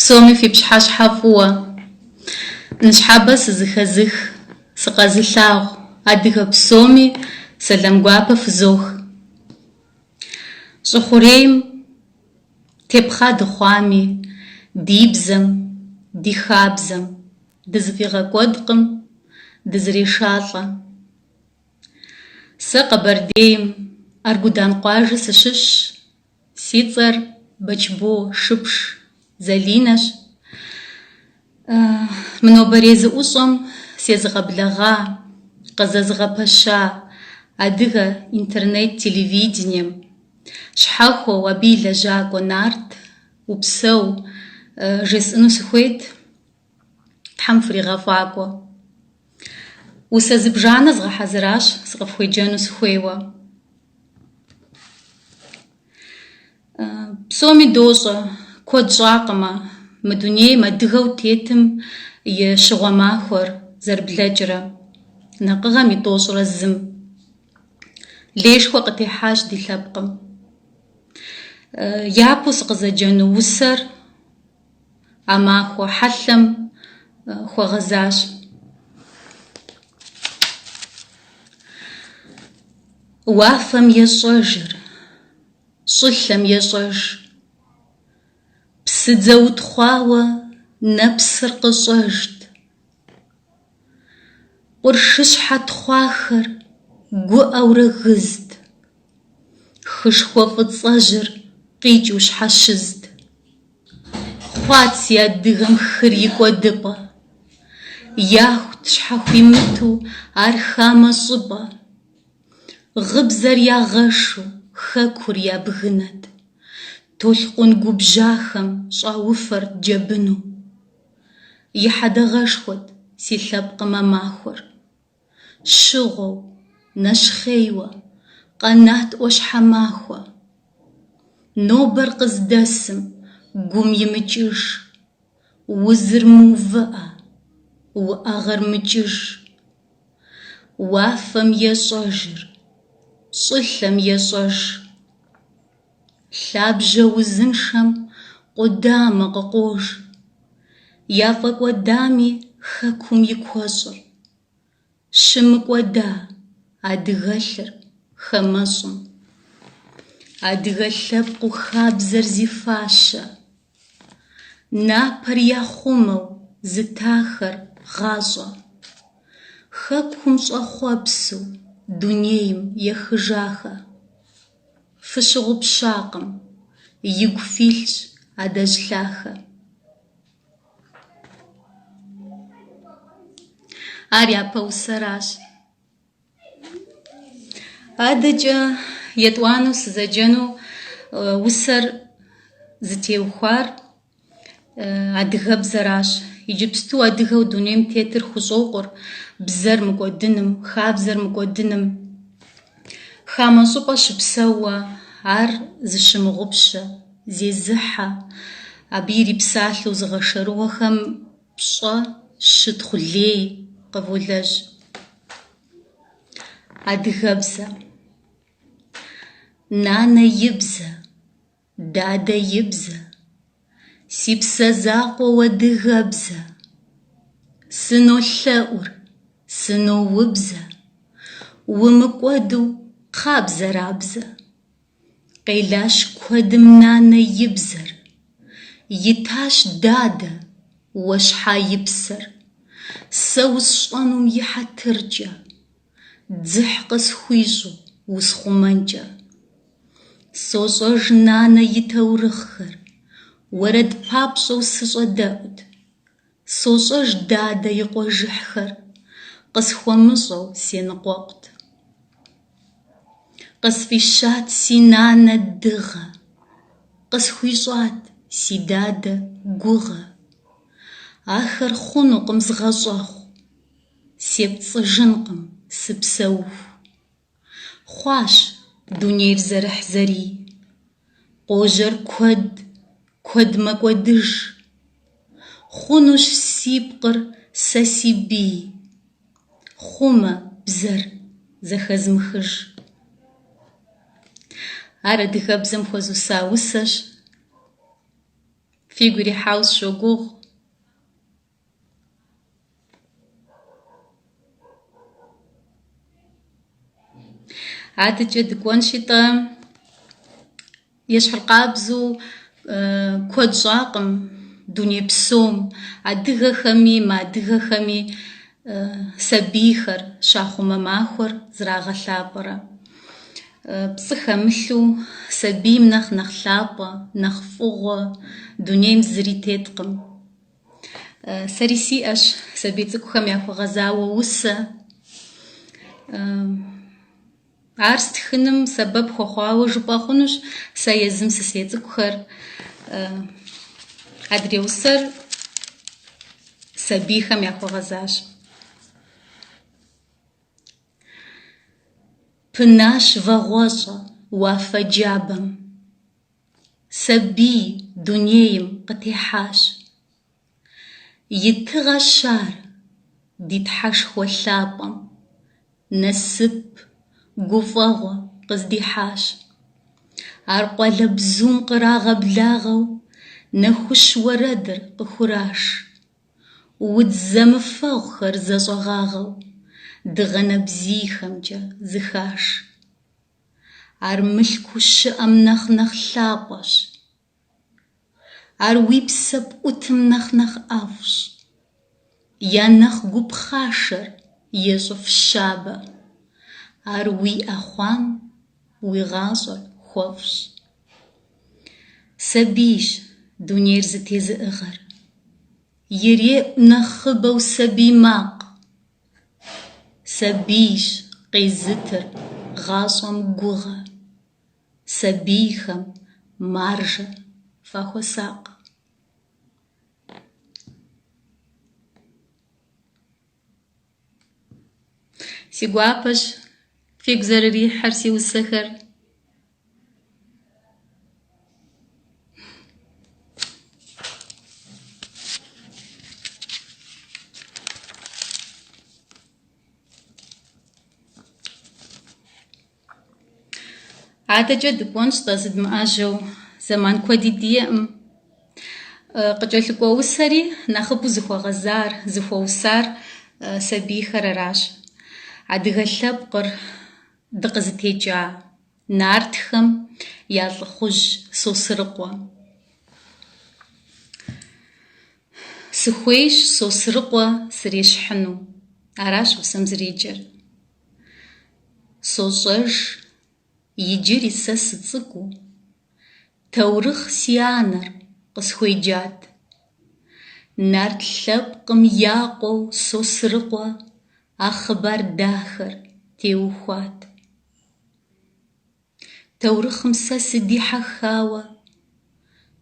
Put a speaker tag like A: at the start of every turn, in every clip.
A: Псоми фипшхьэщхьэ фӀыуэ. Ныщхьэбэ сызыхэзых, сыкъэзылъагъу. Адыгэ псоми сэлам гуапэ фызох. ЩӀыхъурейм тепхъа дыхъуами, ди бзэм, ди хабзэм дызыфӀигъэкӀуэдкъым, дызэрешалӀэ. Сэ Къэбэрдейм, Аргудан къуажэ сыщыщщ. Си цӀэр Бэчбо Шыпш Залинэщ. Мы нобэрей зыӀущӀэм сезыгъэблэгъа, къызэзыгъэпэща адыгэ интернет-телевидением щхьэхуэу абы и лэжьакӀуэ нарт, упсэу жесӀыну сыхуейт. Тхьэм фригъэфӀакӀуэ. Усэ зыбжанэ згъэхьэзыращ сыкъыфхуеджэну сыхуейуэ. Псоми дощӀэ, куэд щӀакъымэ, мы дунейм адыгэу тетым и щыгъуэ махуэр зэрыблэкӀрэ, накъыгъэм и тӀощӀрэ зым. Лешхуэ къытехьащ ди лъэпкъым. Япэу сыкъызэджэну усэр а махуэ хьэлъэм хуэгъэзащ. Уафэм ещӀэжыр, щӀылъэм ещӀэж, псыдзэ утхъуауэ нэпсыр къыщӀэжт. Къуршыщхьэ тхъуахэр гуӀэурэ гызт. Хышхуэ фӀыцӀэжьыр къикӀыу щхьэщызт. Хъуат си адыгэм хыр и кӀуэдыпӀэ. Яхут щхьэхуимыту ар хамэ щӀыпӀэ. Гъыбзэр ягъэшу, хэкур ябгынэт. Толъкъун губжьахэм щӀауфэрт джэбыну. И хьэдэгъэшхуэт си лъэпкъымэ махуэр. Щыгъуэу, нэщхъейуэ, къэнат Ӏуащхьэмахуэ. Нобэр къыздэсым гум имыкӀыж. Узыр мыувыӀэ, уӀэгъэр мыкӀыж. Уафэм ещӀэжыр, щӀылъэм ещӀэж. Лъабжьэ узыншэм къудамэ къыкъож. ЯфӀэкӀуэдами хэкум и куэщӀыр. ЩымыкӀуэда адыгэлъыр хамэщӀым. Адыгэ лъэпкъыу хабзэр зи фащэ. Напэр яхъумэу зытахэр гъащӀэ. Хэкум щӀэхъуэпсу дунейм ехыжахэ. Фыщыгъупщакъым, игу филъщ адэжь лъахэ. Ар япэ усэращ. АдэкӀэ етӀуанэу сызэджэну усэр зытеухуар адыгэбзэращ. Иджыпсту адыгэу дунейм тетыр хущӀокъур бзэр мыкӀуэдыным, хабзэр мыкӀуэдыным. Хамэ щӀыпӀэ щыпсэууэ, ар зыщымыгъупщэ, зезыхьэ, абы ирипсалъэу зыгъэшэрыуэхэм пщӀэ, щытхъу лей къыволэжь. Адыгэбзэ. Нанэ и бзэ, дадэ и бзэ, си псэ закъуэу адыгэбзэ. СынолъэӀур, сыноубзэ, умыкӀуэду кхъабзэрабзэ. Къелащ куэдым нанэ и бзэр. Итащ дадэ уэщхьа и псэр. Сэ усщӀэнум и хьэтыркӀэ. Дзыхь къысхуищӀу усхъумэнкӀэ. СощӀэж нанэ и таурыхъхэр. Уэрэд папщӀэу сыщӀэдэӀут. СощӀэж дадэ и къуэжыхьхэр. КъысхуэмыщӀэу сеныкъуэкъут. КъысфӀищат си нанэ дыгъэ. КъысхуищӀат си дадэ гугъэ. Ахэр хъунукъым згъэщӀэхъу. СепцӀыжынкъым сыпсэуху. Хъуащ дунейр зэрыхь зэрий. Къожэр куэд, куэд мэкӀуэдыж. Хъунущ си пкъыр сэ си бий. Хъумэ бзэр зэхэзмыхыж. Ар адыгэбзэм хуэзуса усэщ. فيغوري حاوس شوغوغ عادة جد كونشطة يشحر قابزو كود جاقم دنيا بسوم عدغة خمي ما عدغة خمي سبيخر شاخو مماخر زراغة ثابرة بصخة مثلو سبيم نخ ثابة نخ فوغة دنيا مزريتيتقم سريسي أش سبيتكو خمي أخو غزاوة وسا عارس تخنم سبب خواهو جباخونوش سيزم سسيتكو خر أدري وسر سبيخم يأخو غزاش بناش وغوشة وفجابم سبي دنيايم قتيحاش يتغشار ديتحاش خلابم نسب قفاغو قصدي حاش عرقوا لبزوم قراغة بلاغو نخش وردر قخراش وتزم فوخر زصغاغو دغنا بزيخمجا زخاش عرملكو الشأم نخ لابش عروي بسب أتم نخ أفش يا نخ قب خاشر يشوف الشابة عروي أخوان ويغازر خوفش سبيش دنيا رزتيز أغر يري نخبة وسبي ماق سبيش قيزتر غاصم قوغا سبيخم مارجة فاخو ساق سيقوابش فيك زرري حرسي والسخر عادة جد بونشطة زد مآجو زمان كودي ديام قجلت قوسري ناخبو زخوا غزار زخوا وسار سبيخر راش عدغ اللبقر دقزتيجا نارتخم يالخج سوسرقوا سخويش سوسرقوا سريش حنو عراش وسمزريجر سوزج يجري سس تصقو تورخ سيانر قسخويجات نارت لبقم ياقو سوسرقوا أخبار داخر تيوخوات تورخ مساس دي حخاوة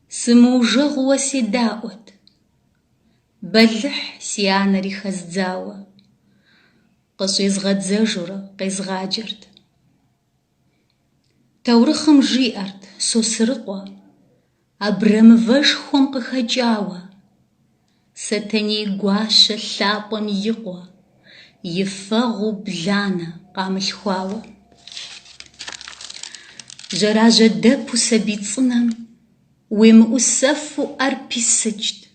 A: سمو جغوة سيداوت بلح سيانري خزداوة قصيز غد زجرة قيز غاجرت تورخم جيئرت سوسرقوا أبرم فشخم قخجاوة ستني قواشة ثابم يقوى يفاغو بلانا قام الخواوة جراجة دبو سبيت صنم ومؤسفو أربي السجد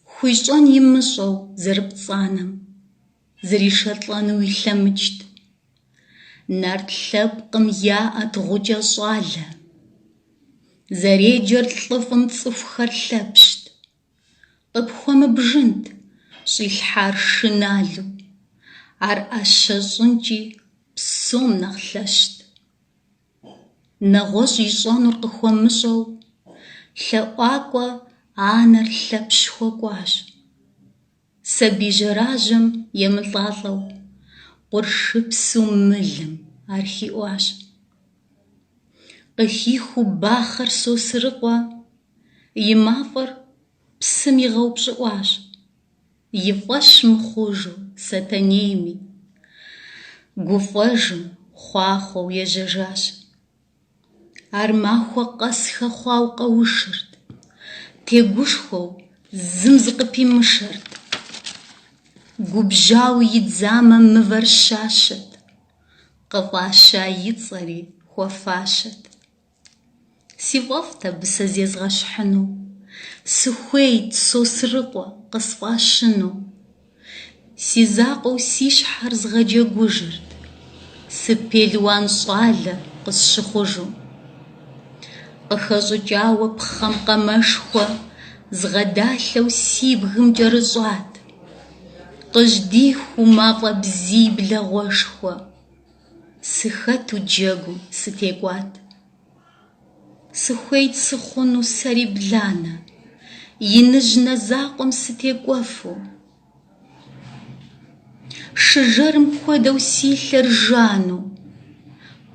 A: خويشان يمشو زرب صانم زري شطلانو يلمجد نارت لبقم ياءت غجا صالة زري جرت طفم تصفخر لبشت قبخوم بجند شي الحار شنالو عرقاشة صنجي بسوم نخلشت نغوش يشانو رقخوم مشو لقاقوا عانر لبش خوقواش سبي جراجم يمطاطو قرش بسوم ملم عرخيقواش قخيخو باخر سوسرقوا يمافر بسم يغوب شقواش يفاش مخوجو ستنيمي قفاجم خواخو يججاش أرماخو قسخ خواو قوشرت تيقوشخو زمزق بي مشرت قبجاو يتزامم مفرشاشت قفاشا يتصري خوفاشت سيفافتا بسزيز غشحنو сыхуейт Сосрыкъуэ къысфӀащыну. Си закъуэу си щхьэр згъэджэгужырт, сыпелуан щӀалэ къысщыхъужу. КъыхэщӀыкӀауэ пхъэм къамэшхуэ, згъэдалъэу си бгым кӀэрыщӀат. Къыжьдиху мафӀэ бзий блэгъуэшхуэ, сыхэту джэгум сытекӀуат. Сыхуейт сыхъуну сэри бланэ, иныжь закъуэм сытекӀуэфу. Шыжэрым хуэдэу си лъэр жану,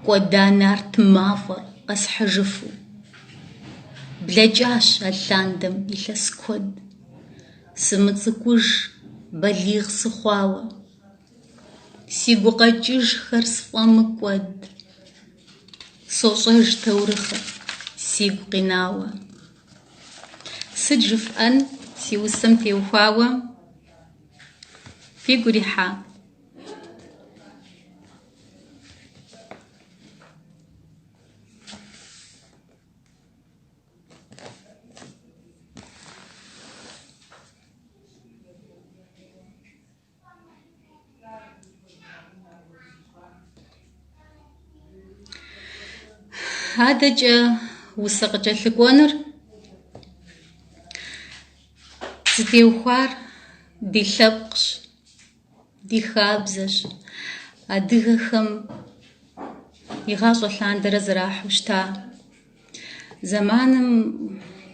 A: кӀуэда нарт мафӀэр къэсхьыжыфу. Блэкӏащ алъандэм илъэс куэд, сымыцӏыкӏуж балигъ сыхъуауэ. Си гукъэкӏыжхэр сфӏэмыкӏуэд, сощӏэж таурыхъыр сигу къинауэ. Сыт жыфӏэн си усэм теухуауэ? Фигу ирихьа? Адэкӏэ усэ къыкӏэлъыкӏуэныр зытеухуар ди лъэпкъщ, ди хабзэщ. Адыгэхэм игъащӏэ лъандэрэ зэрахьу щыта. Зэманым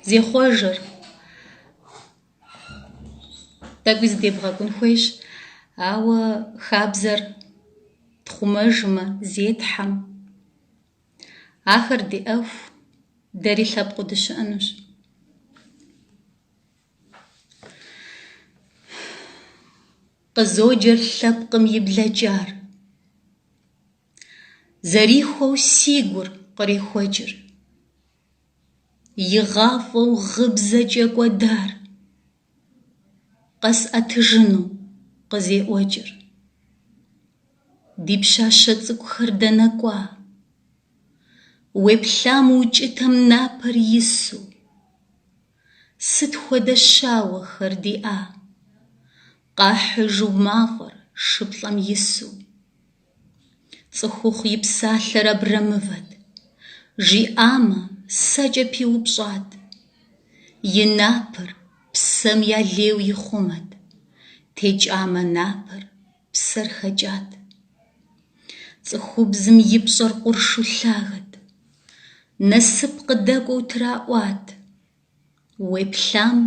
A: зехъуэжыр, тӏэкӏуи зыдебгъэкӏун хуейщ, ауэ хабзэр тхъумэжмэ, зетхьэм, ахэр диӏэху, дэри лъэпкъыу дыщыӏэнущ. Къызоджэр лъэпкъым и блэкӏар, зэрихуэу си гур кърехуэкӏыр. Игъафӏэу гъыбзэкӏэ кӏуэдар, къэсӏэтыжыну къызеӏуэкӏыр. Ди пщащэ цӏыкӏухэр дэнэ кӏуа? Уеплъам укӏытэм напэр ису. Сыт хуэдэ щауэхэр диӏа, къахьыжу мафӏэр шыплӏэм ису. Цӏыхухъу и псалъэр абрэмывэт, жиӏамэ сэкӏэ пиупщӏат. И напэр псэм ялеу ихъумэт, текӏамэ напэр псэр хэкӏат. Цӏыхубзым и пщӏэр къуршу лъагэт, насып къыдэкӏуэу траӏуат. Уеплъам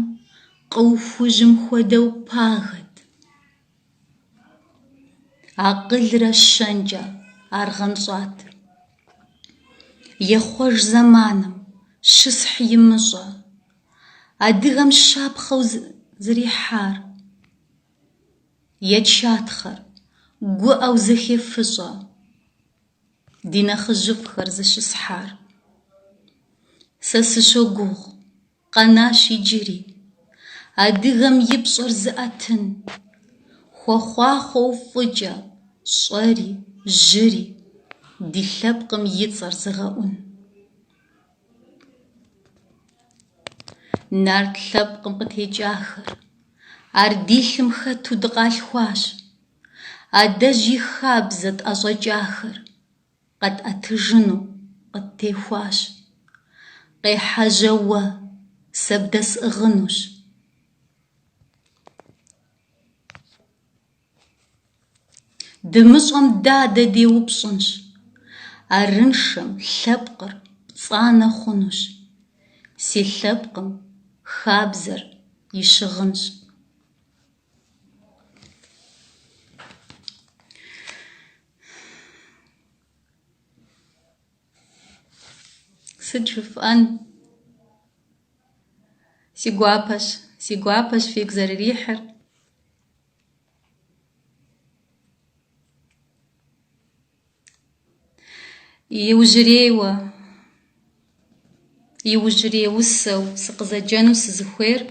A: къыухужьым хуэдэу пагэт. Акъылрэ щэнкӏэ аргъэнщӏат. Ехъуэж зэманым щысхь имыщӏэ, адыгэм щапхъэу зрихьар. Ечатхъэр гуӏэу зэхефыщӏэ, ди нэхъыжьыфӏхэр зыщысхьар. Сэ сыщогугъ, къэнащ иджыри, адыгэм и пщӏэр зыӏэтын. Хуэхъуахъуэу фӏыкӏэ, щӏэри, жьыри, ди лъэпкъым и цӏэр зыгъэӏун. Нарт лъэпкъым къытекӏахэр, ардилъым хэту дыкъалъхуащ. Адэжь и хабзэт ӏэщӏэкӏахэр, къэтӏэтыжыну къыттехуащ. Къехьэжьэ уэ, сабдэсӏыгъынущ. Дымыщӏэм дадэ деупщӏынщ, арыншэм лъэпкъыр пцӏанэ хъунущ. Си лъэпкъым хабзэр и щыгъынщ. Сыт жыфӏэн? Си гуапэщ фигу зэрырихьыр. Иужьрей усэу сыкъызэджэну сызыхуейр.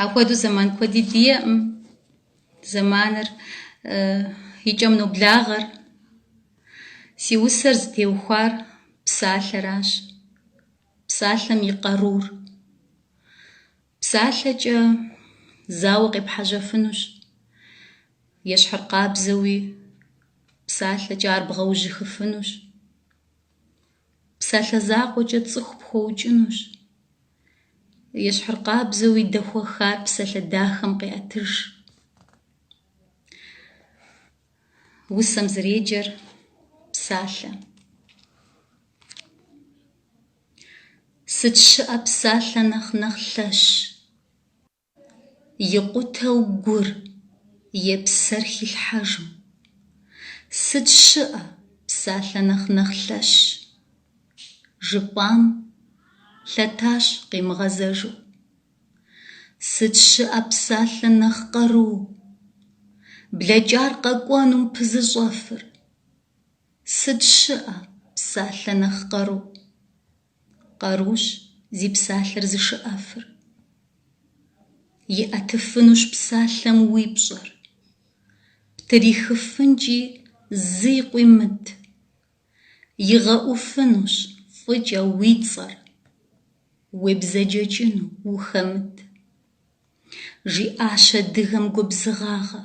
A: Апхуэдэу зэман куэди диӏэкъым. Зэманыр икӏэм ноблагъэр. Си усэр зытеухуар псалъэращ. Псалъэм и къарур, Псалъэкӏэ зауэ къепхьэжьэфынущ. Ещхьыр къабзэуи псалъэкӏэ ар бгъэужьыхыфынущ. Псалъэ закъуэкӏэ цӏыху пхуэукӏынущ. Ещхьыр къабзэуи дэхуэхар псалъэ дахэм къеӏэтыж. Усэм зэреджэр псалъэ. Сыт щыӏэ псалъэ нэхъ лъэщ? Икъутэу гур е псэр хилъхьэжу. Сыт щыӏэ псалъэ нэхъ лъэщ? Жыпӏам лъэтащ къимыгъэзэжу. Сыт щыӏэ псалъэ нэхъ къару? Блэкӏар къэкӏуэну пызыщӏэфыр. Сыт щыӏэ псалъэ нэхъ къару? Къаруущ зи псалъэр зышыӏэфыр. Иӏэтыфынущ псалъэм уи пщӏэр. Птырихыфынкӏи зыри къуимыт. Игъэӏуфынущ фӏыкӏэ уи цӏэр. Уебзэджэкӏыну ухэмыт. Жиӏащ адыгэм губзыгъагъэ.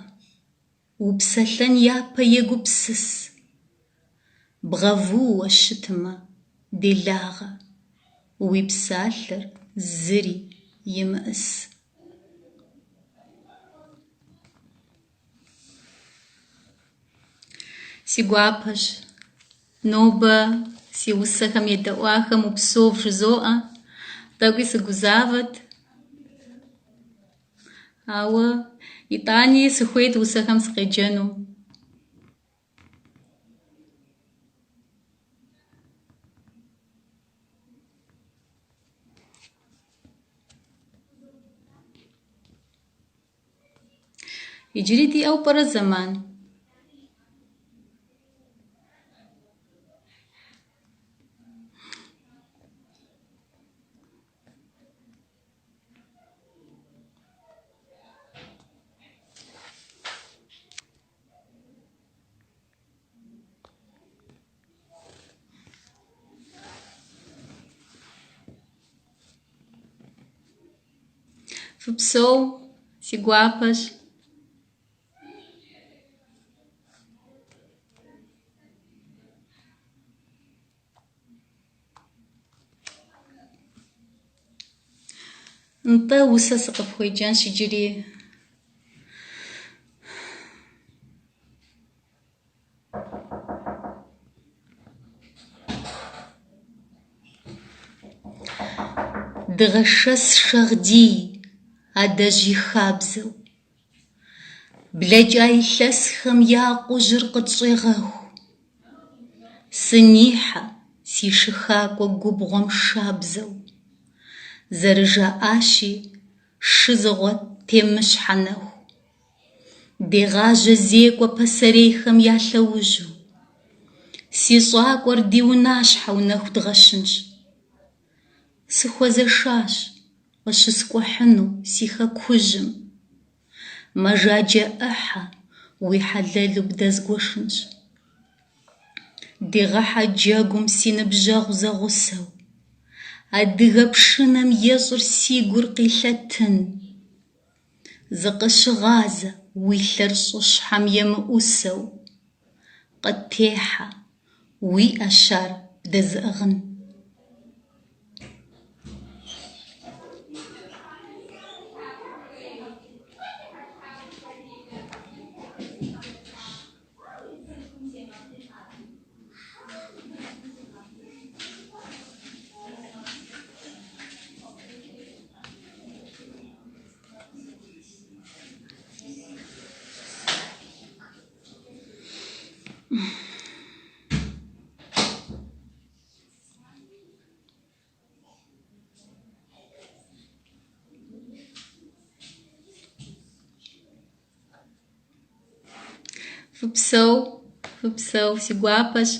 A: Упсэлъэн япэ егупсыс. Бгъэвууэ щытмэ делагъэ. Уи псалъэр зыри имыӏыс. Си гуапэщ. Нобэ си усэхэм едэӏуахэм упсэу жызоӏэ. Тӏэкӏуи сыгузавэт. Ауэ итӏани сыхуейт усэхэм сыкъеджэну. Иджыри диӏэу пӏэрэ зэман? Фыпсэу, си гуапэщ. НтӀэ усэ сыкъыпхуеджэнщ иджыри. Дыгъэшэс шагъдий, адэжь и хабзэу. Блэкӏа илъэсхэм якъуу жьыр къытщӏегъэху. Сынихьэ си шыхакӏуэ губгъуэм шабзэу. Зэрыжаӏащи, шызыгъуэ темыщхьэ нэху. Дегъажьэ зекӏуэ пасэрейхэм ялъэужьу. Си щӏакӏуэр ди унащхьэ унэху дгъэщынщ. Сыхуэзэшащ къыщыскӏухьыну си хэкужьым. Мэжаджэ ӏыхьэ уи хьэлэлу бдэзгуэшынщ. Дегъэхьэ джэгум си ныбжьэгъу зэгъусэу. Адыгэ пшынэм ещӏыр си гур къилъэтын. Зыкъыщыгъазэ уи лъэр щӏыщхьэм емыӏусэу. Къыттехьэ, уиӏэщ ар бдэзыӏыгъын. Фыпсэу, си гуапэщ.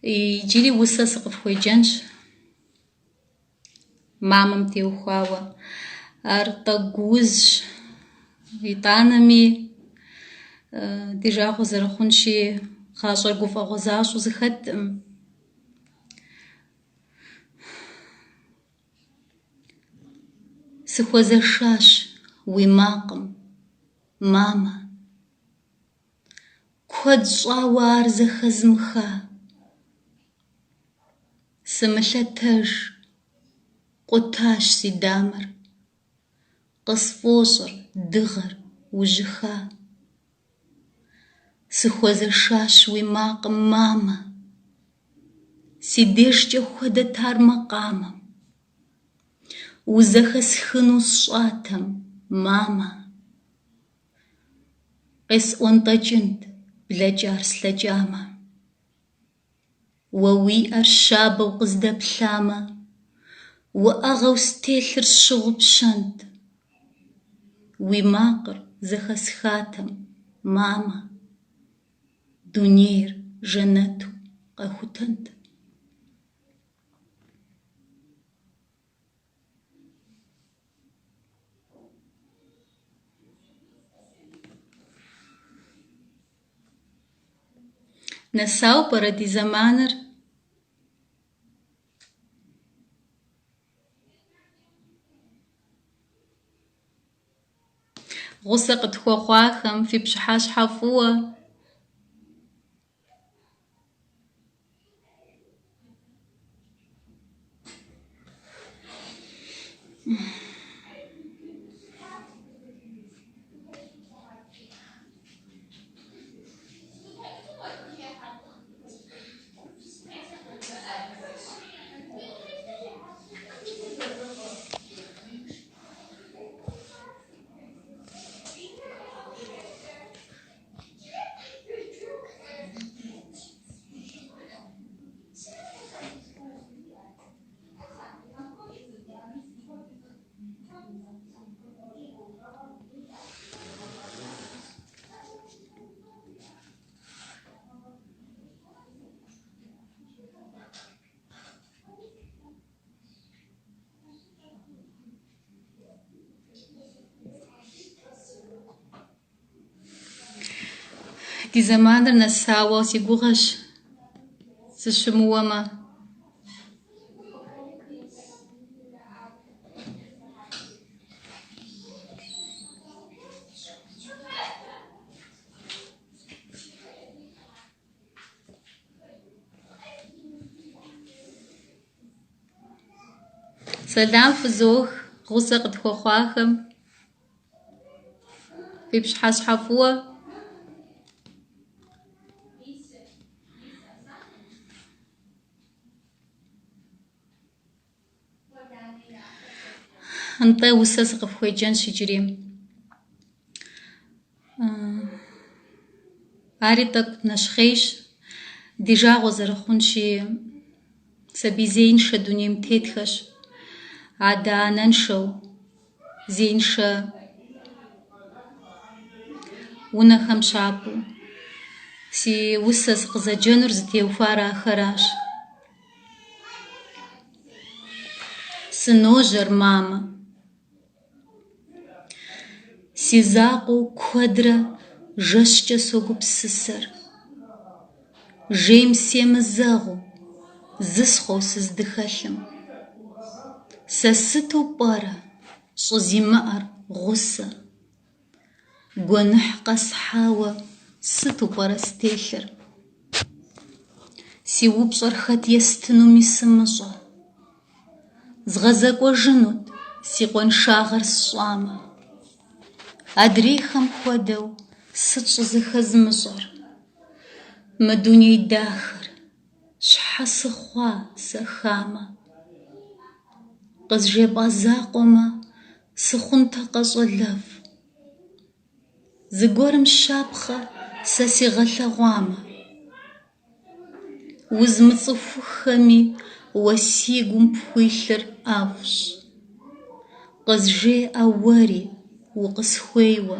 A: Иджыри усэ сыкъыпхуеджэнщ. Мамэм теухуауэ. Ар тӏэгу узщ. ИтӀанэми ди жагъуэ зэрыхъунщи, гъащӀэр гуфӀэгъуэ защӀэу зыхэткъым. Сыхуэзэшащ уи макъым, мамэ. Куэд щӀауэ ар зэхэзмыха. Сымылъэтэж, къутащ си дамэр. КъысфӀощӀыр дыгъэр ужьыха. Сыхуэзэшащ уи макъым, мамэ. Си дежкӀэ хуэдэт ар макъамэм. Узэхэсхыну сщӀатэм, мамэ. КъесӀуэнтӀэкӀынт блэкӀар слъэкӀамэ. Уэ уиӀэр щабэу къыздэплъамэ, уӀэгъэу стелъыр сщыгъу пщэнт. Уи макъыр зэхэсхатэм, мамэ. Дунейр жэнэту къэхутэнт. Нэсау пӀэрэ ди зэманыр? Гъусэ къытхуэхъуахэм фи пщыхьэщхьэ фӀыуэ. Ди зэманыр нэсауэ си гугъэщ, сыщымыуэмэ. Сэлам фызох гъусэ къытхуэхъуахэм. Фи пщыхьэщхьэ фӀыуэ. НтӀэ усэ сыкъыфхуеджэнщ иджыри. Ари тӀэкӀу нэщхъейщ. Ди жагъуэ зэрыхъунщи, сабий зеиншэ дунейм тетхэщ. Адэ-анэншэу, зеиншэ унэхэм щапӀэу. Си усэ сыкъызэджэнур зытеухуар ахэращ. Сыножьэр, мамэ. Си закъуэу куэдрэ жэщкӀэ согупсысэр. Жейм семызэгъыу, зысхъуэу сыздыхэлъым. Сэ сыту пӀэрэ щӀызимыӀэр гъусэ. Гуэныхь къэсхьауэ сыту пӀэрэ стелъыр. Си упщӀэр хэт естынуми сымыщӀэ. ЗгъэзэкӀуэжынут си къуаншагъэр сщӀамэ. Адрейхэм хуэдэу сыт щӀызэхэзмыщӀэр? Мы дуней дахэр щхьэ сыхъуа сэ хамэ? КъызжепӀа закъуэмэ, сыхъунтэкъэ щӀэлэфӀ? Зыгуэрым щапхъэ сэ сигъэлъэгъуамэ. УзмыцӀыхухэми уэ си гум пхуилъыр ӀэфӀщ. КъызжеӀэ уэри укъысхуейуэ,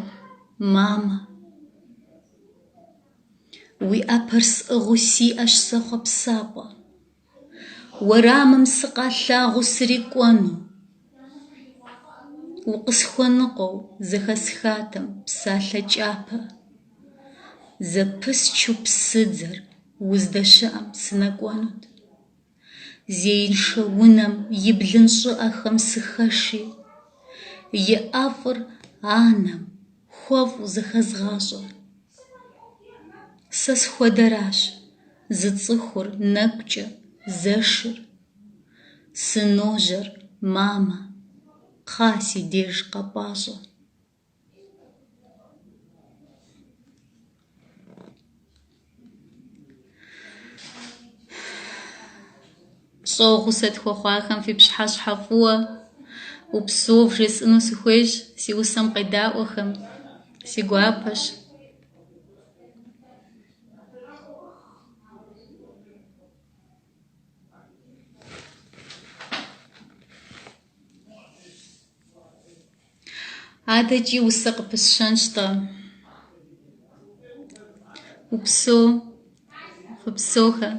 A: мамэ. Уи Ӏэпэр сӀыгъыу сиӀэщ сэ хъуэпсапӀэ. Уэрамым сыкъалъагъуу срикӀуэну. Укъысхуэныкъуэу зэхэсхатэм псалъэ кӀапэ. зэпысчу псыдзэр уздэщыӏэм сынэкӏуэнут. Зеиншэ унэм и блын щӏыӏэхэм сыхэши, и ӏэфӏыр анэм хуэфӏу зыхэзгъащӏэ. Сэ схуэдэращ зы цӏыхур нэкӏукӏэ зэшыр. Сыножьэр, мамэ, кхъа си деж къэпӏащӏэ. ПщӀэу гъусэ тхуэхъуахэм фи пщыхьэщхьэ фӀыуэ упсэу вжесӏыну сыхуейщ си усэм къедаӏуэхэм. Си гуапэщ. АдэкӀи усэ къыпысщэнщ-тӀэ. Упсэу, фыпсэухэ.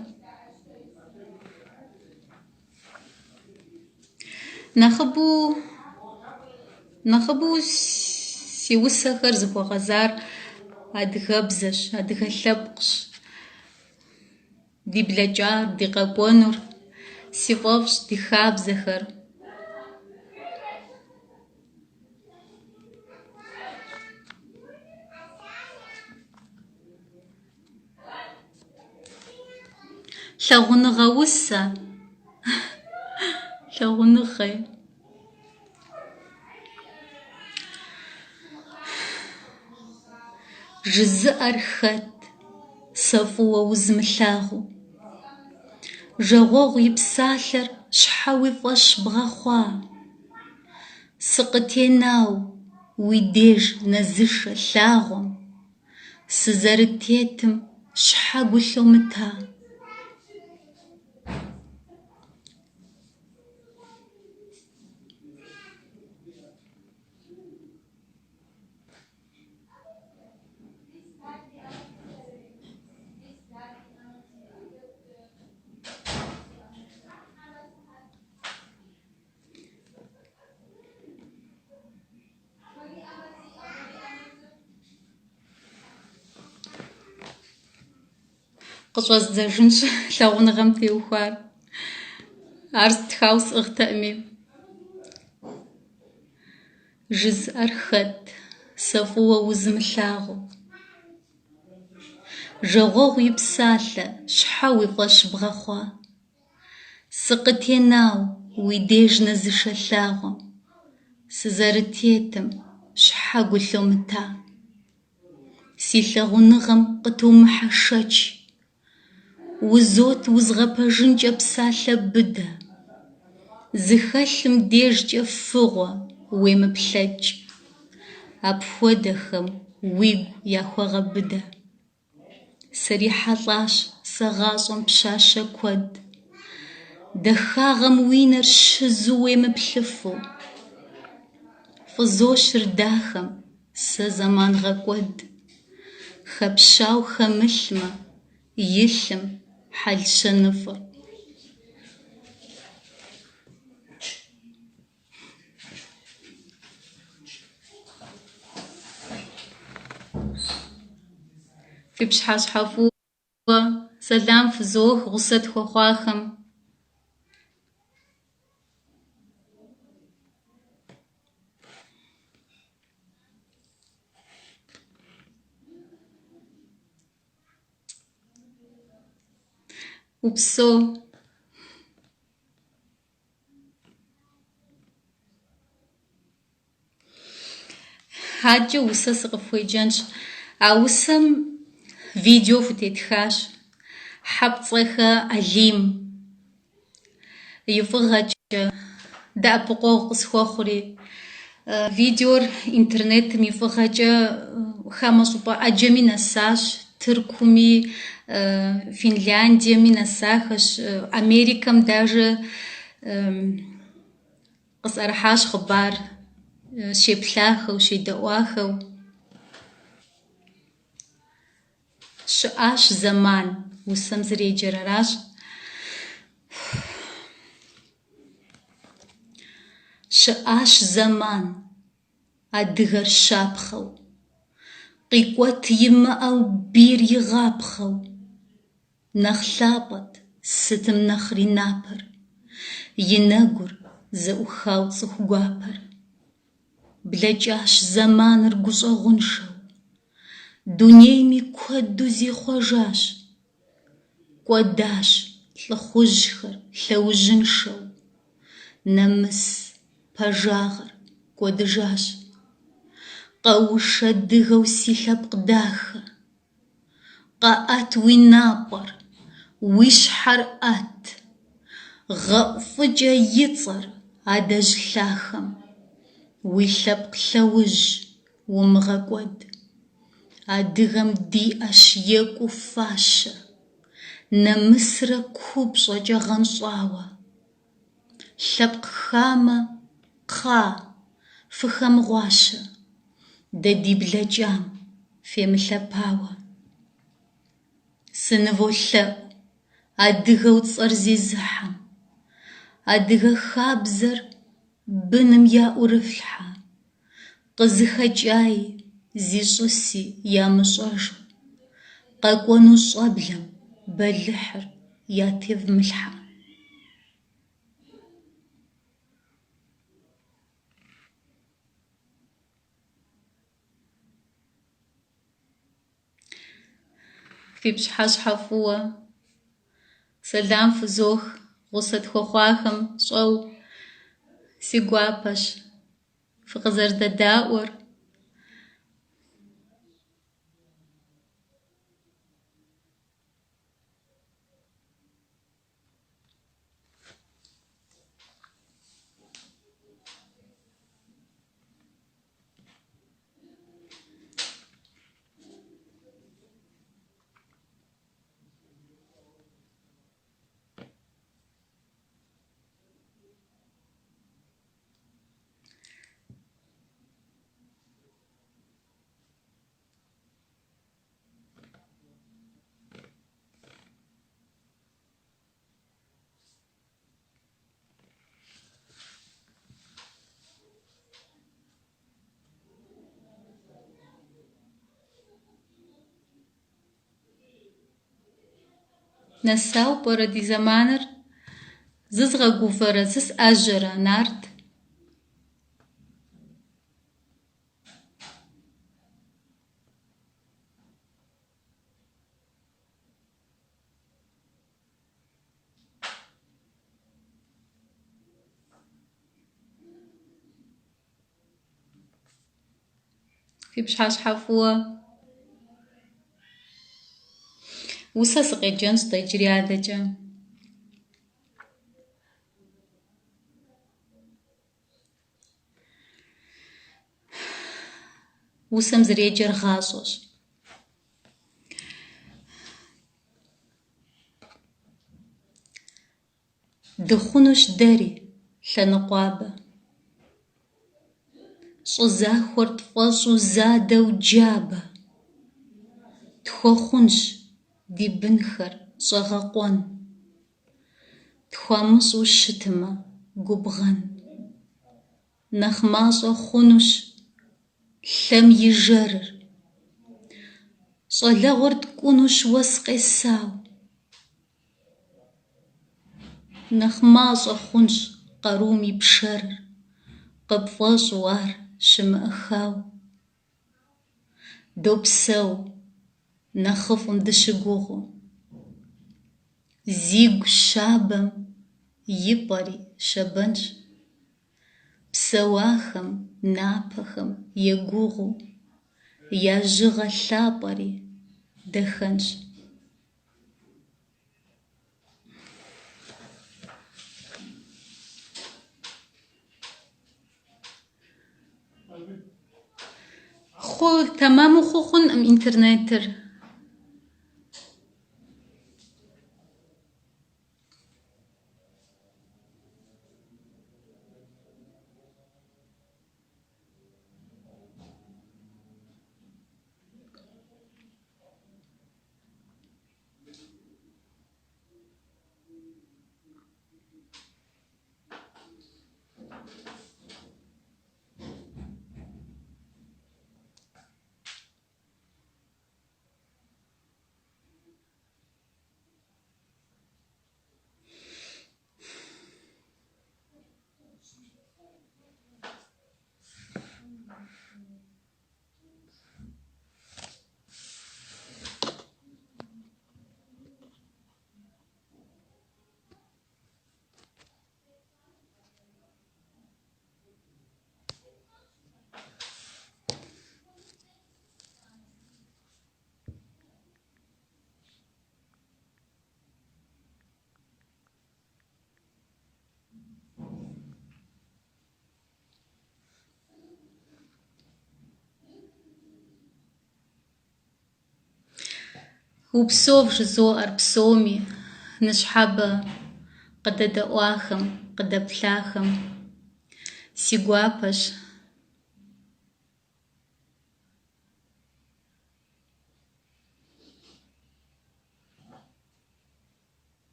A: Нэхъыбэу си усэхэр зыхуэгъэзар адыгэбзэщ, адыгэ лъэпкъщ. Ди блэкӏар, ди къэкӏуэнур си фӏэфӏщ, ди хабзэхэр. Лъагъуныгъэ усэ. Лъагъуныгъэ. Жызыӏэр хэт сэ фӏыуэ узмылъагъуу? Жагъуэгъу и псалъэр щхьэ уи фӏэщ бгъэхъуа? Сыкъытенау уи деж нэзышэ лъагъуэм, сызэрытетым щхьэ гу лъумыта? Къыщӏэздзэжынщ лъагъуныгъэм теухуар. Ар стхауэ сӏыгътэӏыми. Жызыӏэр хэт сэ фӏыуэ узмылъагъуу? Жагъуэгъу и псалъэ щхьэ уи фӏэщ бгъэхъуа? Сыкъытенау уи деж нэзышэ лъагъуэм, сызэрытетым щхьэ гу лъумыта? Си лъагъуныгъэм къытумыхьэ шэч, узот узгъэпэжынкӏэ псалъэ быдэ, зыхэлъым дежкӏэ фыгъуэ уемыплъэкӏ, апхуэдэхэм уигу яхуэгъэбыдэ. Сэри хьэлӏащ сэ гъащӏэм пщащэ куэд, дахагъэм уи нэр щызу уемыплъыфу. Фӏызощыр дахэм сэ зэман гъэкӏуэд, хэпщау хэмылъмэ илъым хьэлщэныфӏыр. Фи пщыхьэщхьэ фӏыуэ сэлам фызох гъусэ тхуэхъуахэм. Упсэу. Адэкӏэ усэ сыкъыфхуеджэнщ. А усэм видео хутетхащ. Хьэпцӏэхэ Алим и фӏыгъэкӏэ дэӏэпыкъуэгъу къысхуэхъури, видеор интернетым и фӏыгъэкӏэ хамэ щӏыпӏэ ӏэджэми нэсащ, Тыркуми, Финляндиеми нэсахэщ, Америкэм дажэ къысӏэрыхьащ хъыбар, щеплъахэу, щедэӏуахэу. Щыӏащ зэман, усэм зыреджэр аращ. Щыӏащ зэман, адыгэр щапхъэу, Къикӏуэт имыӏэу бийр игъапхъэу, нэхъ лъапӏэт сытым нэхъри напэр, и нэгур зэӏухау цӏыху гуапэр. Блэкӏащ зэманыр гущӏэгъуншэу, дунейми куэду зихъуэжащ. Кӏуэдащ лӏыхъужьхэр лъэужьыншэу, нэмыс пэжагъыр кӏуэдыжащ. Къэуш адыгэу си лъэпкъ дахэ, къэӏэт уи напӏэр, уи щхьэр ӏэт, гъэӏуфӏыкӏэ и цӏэр адэжь лъахэм. Уи лъэпкъ лъэужь умыгъэкӏуэд, адыгэм диӏэщ екӏуу фащэ, нэмысрэ купщӏэкӏэ гъэнщӏауэ. Лъэпкъ хамэ, кхъа, фыхэмыгъуащэ, дэ ди блэкӏам фемылъэпауэ. Сыныволъэӏу адыгэу цӏэр зезыхьэм, адыгэ хабзэр быным яӏурыфлъхьэ, къызыхэкӏаи зищӏыси ямыщӏэжу, къэкӏуэну щӏэблэм бэлыхьыр ятевмылъхьэ. Фи пщхьэщхьэ фӏыуэ, сэлам фызох гъусэ тхуэхъуахэм щӏэу, си гуапэщ фыкъызэрыдэдаӏуэр. Нэсау пӏэрэ ди зэманыр? Зызгъэгувэрэ, зысӏэжьэрэ, Нарт? Фи пщхьэщхьэ фӏыуэ, усэ сыкъеджэнщ-тӏэ иджыри адэкӏэ. Усэм зэреджэр гъащӏэщ. Дыхъунущ дэри лъэныкъуабэ, щӏы захуэр тфӏэщӏу задэу джабэ. Тхуэхъунщ ди бынхэр щӏэгъэкъуэн, тхуамыщӏу щытымэ губгъэн. Нэхъ мащӏэ хъунущ лъэм и жэрыр, щӏалэгъуэр ткӏунущ уэс къесау. Нэхъ мащӏэ хъунщ къарум и пшэрыр, къыпфӏэщӏу ар щымыӏыхау. Допсэу нэхъыфӏым дыщыгугъыу, зигу щабэм ипӏэри щабэнщ. Псэуахэм, напэхэм егугъыу, я жьыгъэ лъапӏэри дахэнщ. Тэмэму хъунӏым интернетыр. Упсов жызоӏэр псоми, ныщхьэбэ къыдэдэӏуахэм, къыдэплъахэм си гуапэщ.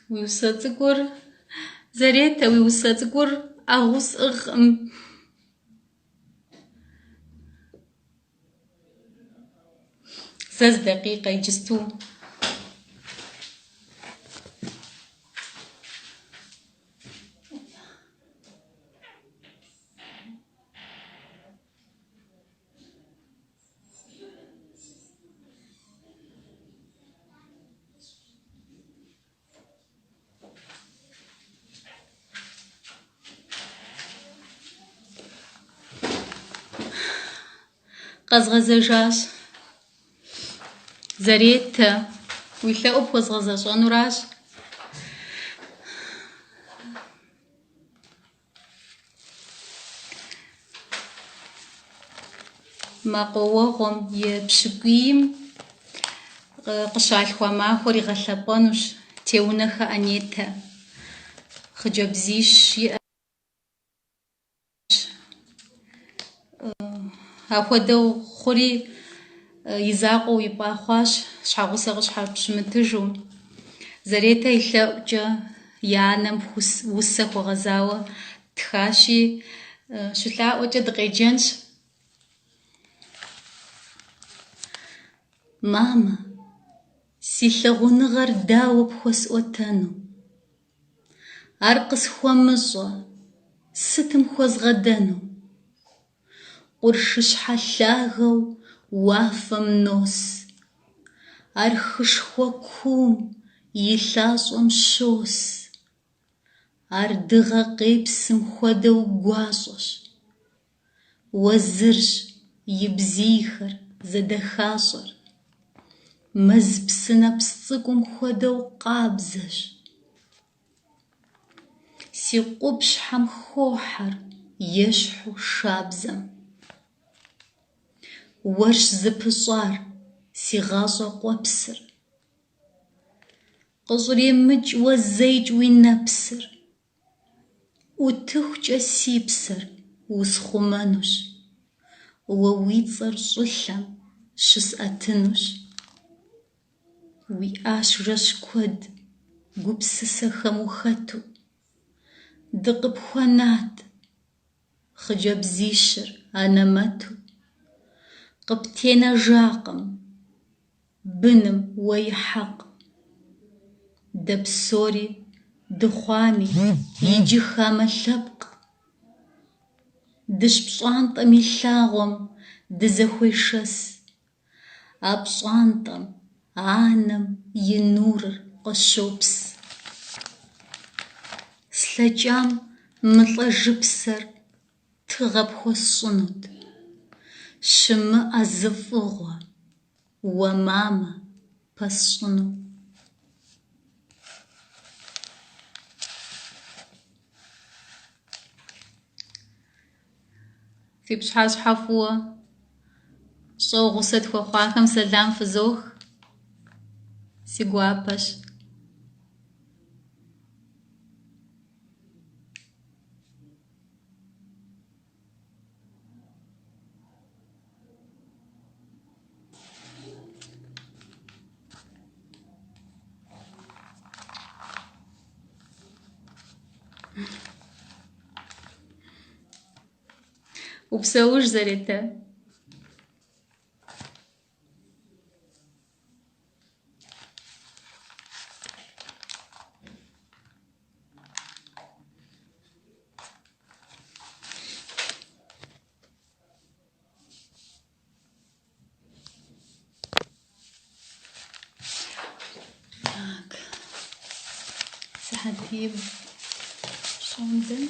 A: Уи усэ цӏыкӏур зэретэ, уи усэ цӏыкӏур ӏэгъу сӏыгъкъым. Зэз дакъикъэ иджысту. Къэзгъэзэжащ. Зэретэ, уи лъэӏу пхуэзгъэзэщӏэнуращ. Макъуэуэгъуэм е пщыкӏуийм къыщалъхуа махуэр игъэлъэпӏэнущ. Теунэхэ ӏэнетэ. Хъыджэбзищ иӏэщ. Апхуэдэу хъури и закъуэу ипӏа хъуащ, щхьэгъусэ къыщхьэпщымытыжу. Зэретэ и лъэӏукӏэ и анэм усэ хуэгъэзауэ тхащи, щылъаӏуэкӏэ дыкъеджэнщ. Мамэ, си лъагъуныгъэр дауэ пхуэсӏуэтэну? Ар къысхуэмыщӏэ, сытым хуэзгъэдэну? Къуршыщхьэ лъагэу уафэм нос. Ар хышхуэ куум и лъащӏэм щос. Ар дыгъэ къепсым хуэдэу гуащӏэщ. Уэзырщ и бзийхэр зэдэхащӏэр. Мэз псынэпс цӏыкӏум хуэдэу къабзэщ. Си къупщхьэм хохьэр ещхьу шабзэм. Уэрщ зыпыщӏар си гъащӏэ къуэпсыр. Къыщӏремыкӏ уэ зэикӏ уи нэпсыр. Ӏутыхукӏэ си псэр усхъумэнущ. Уэ уи цӏэр щӏылъэм щысӏэтынущ. Уиӏащ жэщ куэд гупсысэхэм ухэту. Дыкъыпхуэнат хъыджэбзищыр анэмэту. Къыптенэжакъым быным уэ и хьэкъ. Дэ псори дыхъуами, иджы хамэ лъэпкъ. Дыщ пщӏантӏэм и лъагъуэм дызэхуешэс. А пщӏантӏэм, анэм и нурыр къыщопс. Слъэкӏам мы лӏэжыпсэр тыгъэ пхуэсщӏынут. Щымыӏэ зыфӏыгъуэ уэ, мамэ, пэсщӏыну. Фипшъхьашъхьэ хъугъэ. Шӏэу гъусэ тхуэхъуахэм сэлам фызох. Сигуапэщ. Упсэуж зэретэ. Так. Сахатим. Шонден.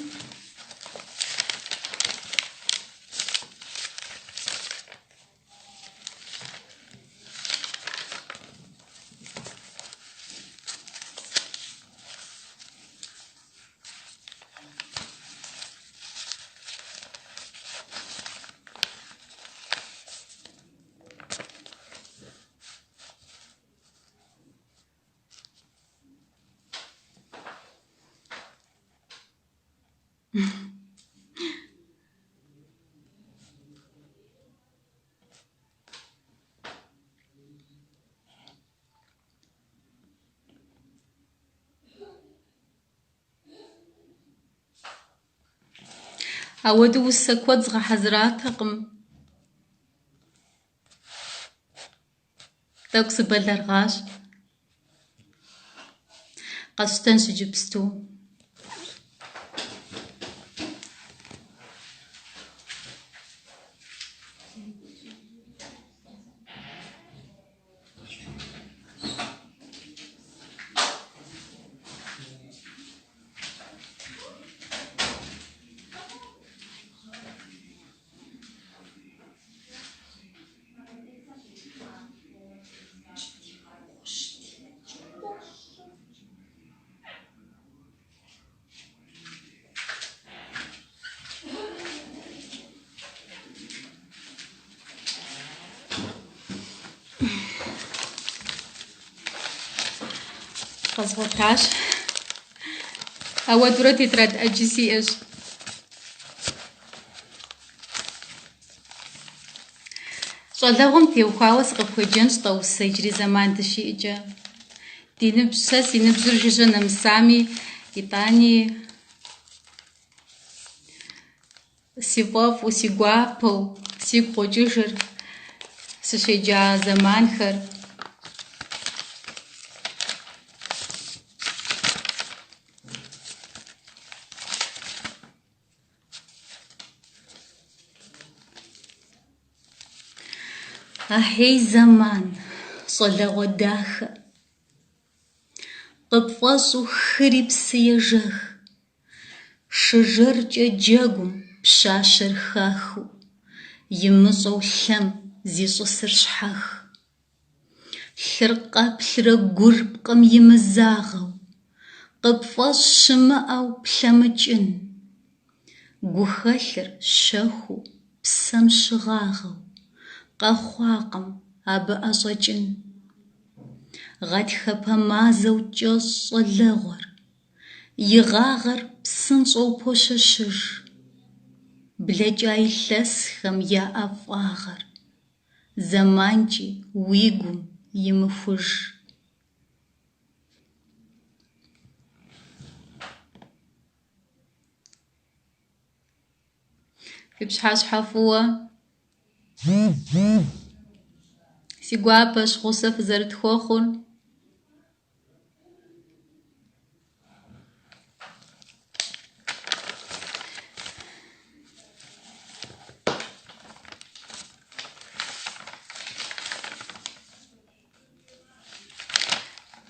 A: Ауэдэ усэ куэд згъэхьэзыратэкъым. Тӏэкӏу сыбэлэрыгъащ. Къэсщтэнщ иджыпсту. Къэзгъуэтащ. Ауэдурэ тетрадь ӏэджи сиӏэщ. Щӏалэгъуэм теухуауэ сыкъыпхуеджэнщ тӏэ усэ иджыри зэман дыщиӏэкӏэ. Сэ си ныбжьыр жыжьэ нэмысами, итӏани си фӏэфӏу, си гуапэу, сигу къокӏыжыр сыщеджа зэманхэр. Ахьей зэман, щӏалэгъуэ дахэ, къыпфӏэщӏу хыри псы ежэх, шыжэркӏэ джэгум пщащэр хахыу, имыщӏэу лъэм зищӏысыр щхьэх. Лъыр къэплърэ гур пкъым имызагъэу, къыпфӏэщӏ щымыӏэу плъэмыкӏын. Гухэлъыр щэхуу, псэм щыгъагъэу, къэхъуакъым абы ӏэщӏэкӏын. Гъатхэпэ мазэу кӏэщӏ щӏалэгъуэр, и гъагъэр псынщӏэу пощэщыж. Блэкӏа илъэсхэм я ӏэфӏагъэр, зэманкӏи уи гум имыхуж. Фипшъхьашъхьэ хъугъэ. Си гуапэщ гъусэ фызэрытхуэхъур.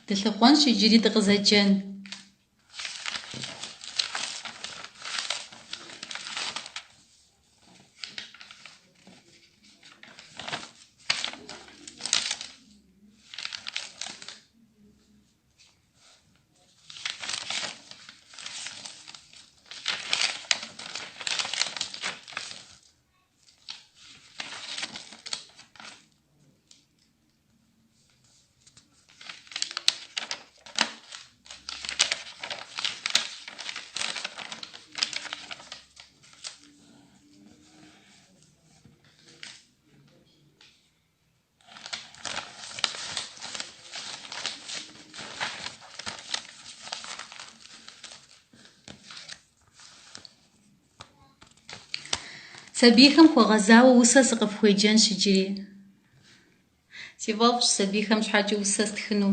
A: Дылъыхъуэнщ иджыри дыкъызэджэн. Сабийхэм хуэгъэзауэ усэ сыкъыпхуеджэнщ иджыри. Си фӀэфӀщ сабийхэм щхьэкӀэ усэ стхыну.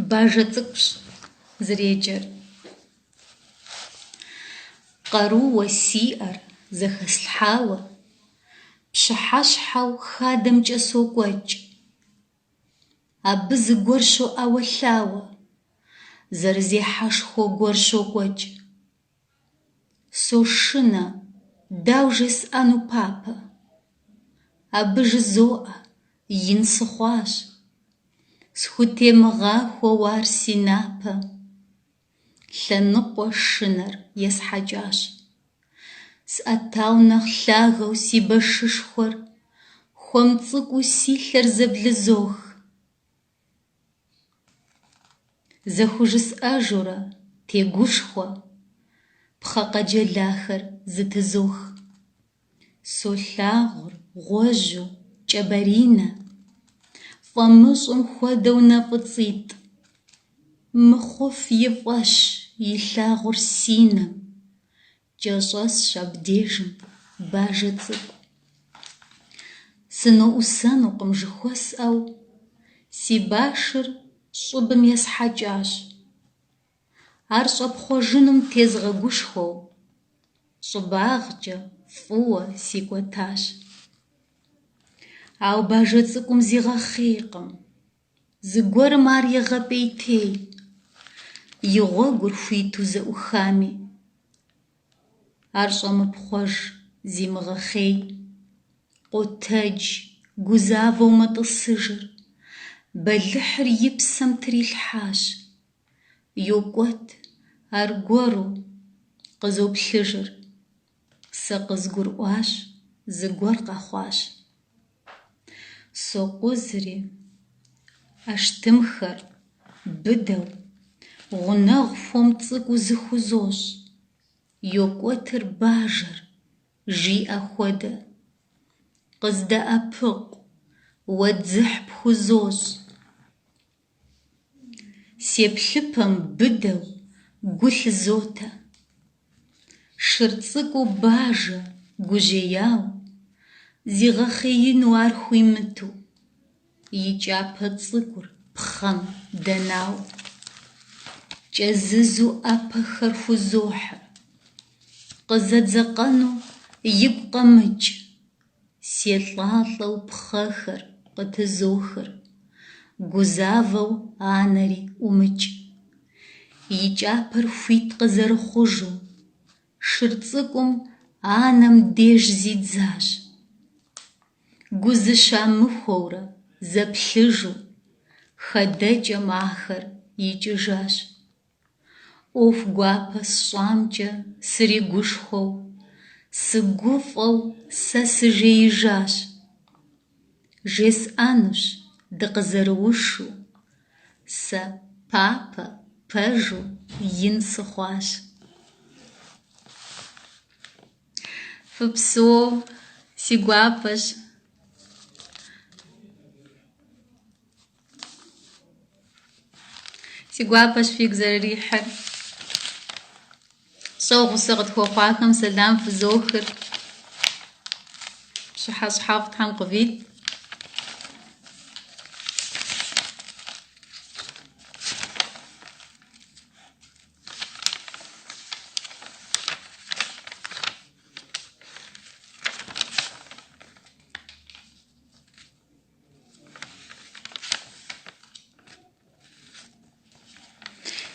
A: Бажэ цӀыкӀущ зыреджэр. Къарууэ сиӀэр зэхэслъхьауэ, пщыхьэщхьэу хадэмкӀэ сокӀуэкӀ. Абы зыгуэр щоӀэуэлъауэ, зэрызехьэшхуэ гуэр щокӀуэкӀ. Сошынэ, дау жесӀэну папэ. Абы жызоӀэ, ин сыхъуащ. Схутемыгъахуэу ар си напэ. Лъэныкъуэ шынэр есхьэкӀащ. СӀэтауэ нэхъ лъагэу си бэшышхуэр, хуэм цӀыкӀуу си лъэр зэблызох. ЗэхужысӀэжурэ, тегушхуэ, пхъэ къэджэлахэр зытызох. Солъагъур, гъуэжьу, кӀэбэринэ, фӀамыщӀым хуэдэу нэфӀыцӀитӀ. Мыхъуф и фӀэщ и лъагъур си нэм. КӀэщӀэсщ абдежым бажэ цӀыкӀу. СыноӀусэнукъым жыхуэсӀэу, си башыр щӀыбым есхьэкӀащ. Ар щӀэпхъуэжынум тезгъэгушхуэу, щӀыбагъкӀэ, фӀыуэ си кӀуэтащ. Ауэ бажэ цӀыкӀум зигъэхъейкъым. Зыгуэрым ар егъэпӀейтей, и гъуэгур хуиту зэӀухами. Ар щӀэмыпхъуэж, зимыгъэхъей, къотэдж, гузавэу мэтӀысыжыр. Бэлыхьыр и псэм трилъхьащ. ЙокӀуэт, аргуэру къызоплъыжыр. Сэ къызгурыӀуащ, зыгуэр къэхъуащ. Сокъузри, Ӏэштымхэр быдэу, гъунэгъу фом цӀыкӀуу зыхузощӀ. ЙокӀуэтыр бажэр, жиӀэ хуэдэ. КъыздэӀэпыкъу, уэдзыхь пхузощӀ. Сеплъыпэм быдэу гу лъызотэ. Шыр цӀыкӀуу бажэ, гужьеяу, зигъэхъеину ар хуимыту. И кӀапэ цӀыкӀур пхъэм дэнау. Кӏэзызу ӏэпэхэр хузохьэ. Къызэдзэкъэну игу къэмыкӏ. Селӏалӏэу пхъэхэр къытызохыр. Гузавэу анэри ӏумыкӏ. И кӏапэр хуит къызэрыхъужу, шыр цӏыкӏум анэм деж зидзащ. Гу зыщамыхуэурэ, зэплъыжу, хадэкӏэм ахэр икӏыжащ. ӏуэху гуапэ сщӏамкӏэ сыригушхуэу, сыгуфӏэу сэ сыжеижащ. Жесӏэнущ дыкъызэрыушу, сэ папэ пэжу ин сыхъуащ. Фыпсэу, си гуапэщ. Си гуапэщ фигу зэрырихьыр. ЩӀэ гъусэ къытхуэхъуахэм сэлам фызохыр. ПщыхьэщхьэфӀ Тхьэм къывит.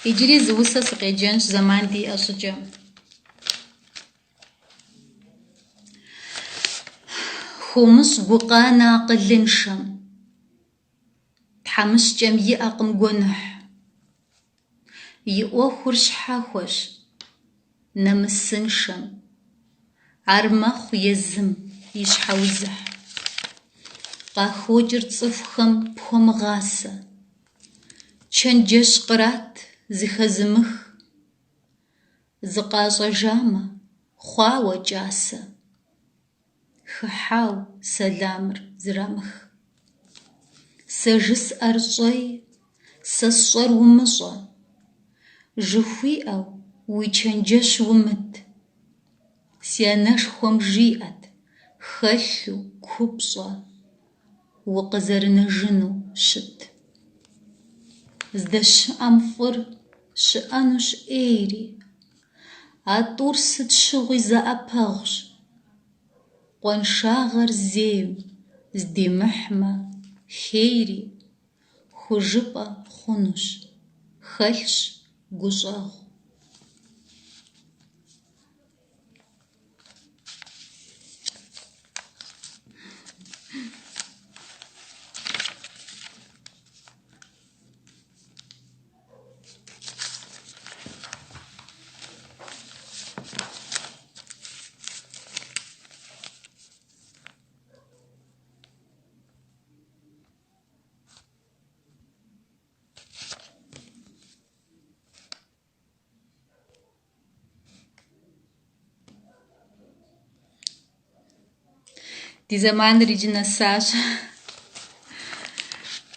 A: Иджыри зы усэ сыкъеджэнщ зэман диӏэ щӏыкӏэ. Хуомыщӏ гукъанэ акъылыншэм. Тхьэмыщкӏэм иӏэкъым гуэныхь. И ӏуэхур щхьэхуэщ нэмысыншэм. Ар мэхъу езым и щхьэузыхь. Къахокӏыр цӏыхухэм пхуэмыгъасэ. Чэнджэщ кърат, зыхэзымых. Зыкъащӏэжамэ, хъуауэ кӏасэ. Хыхьау сэламыр зырамых. Сэ жысӏэр щӏэй, сэ сщӏэр умыщӏэ. Жыхуиӏэу уи чэнджэщ умыт. си анэшхуэм жиӏэт хэлъу купщӏэ укъызэрынэжыну щыт. Здэщыӏэм фӏыр щыӏэну щӏейри, а тӏур сыт щыгъуи зэӏэпэгъущ. Къуаншагъэр зейм здимыхьмэ, хейри хужыпӏэ хъунущ, хэлъщ гущӏэгъу. Ди зэманыр иджы нэсащ.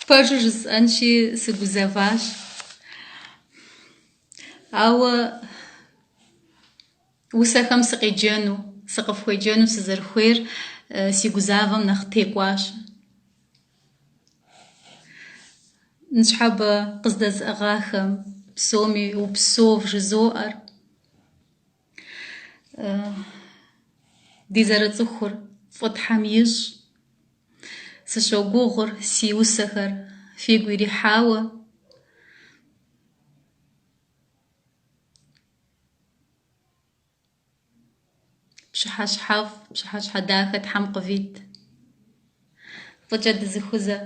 A: Пэжу жысӏэнщи сыгузэващ. Ауэ усэхэм сыкъеджэну, сыкъыфхуеджэну сызэрыхуейр си гузавэм нэхъ текӏуащ. Ныщхьэбэ къыздэзыӏыгъахэм псоми упсэу жызоӏэр. Ди зэрыцӏыхур фӏы Тхьэм ищӏ. Сыщогугъыр си усэхэр фигу ирихьауэ. Пщыхьэщхьэфӏ, пщыхьэщхьэ дахэ Тхьэм къывит. Фӏыкӏэ дызыхузэ.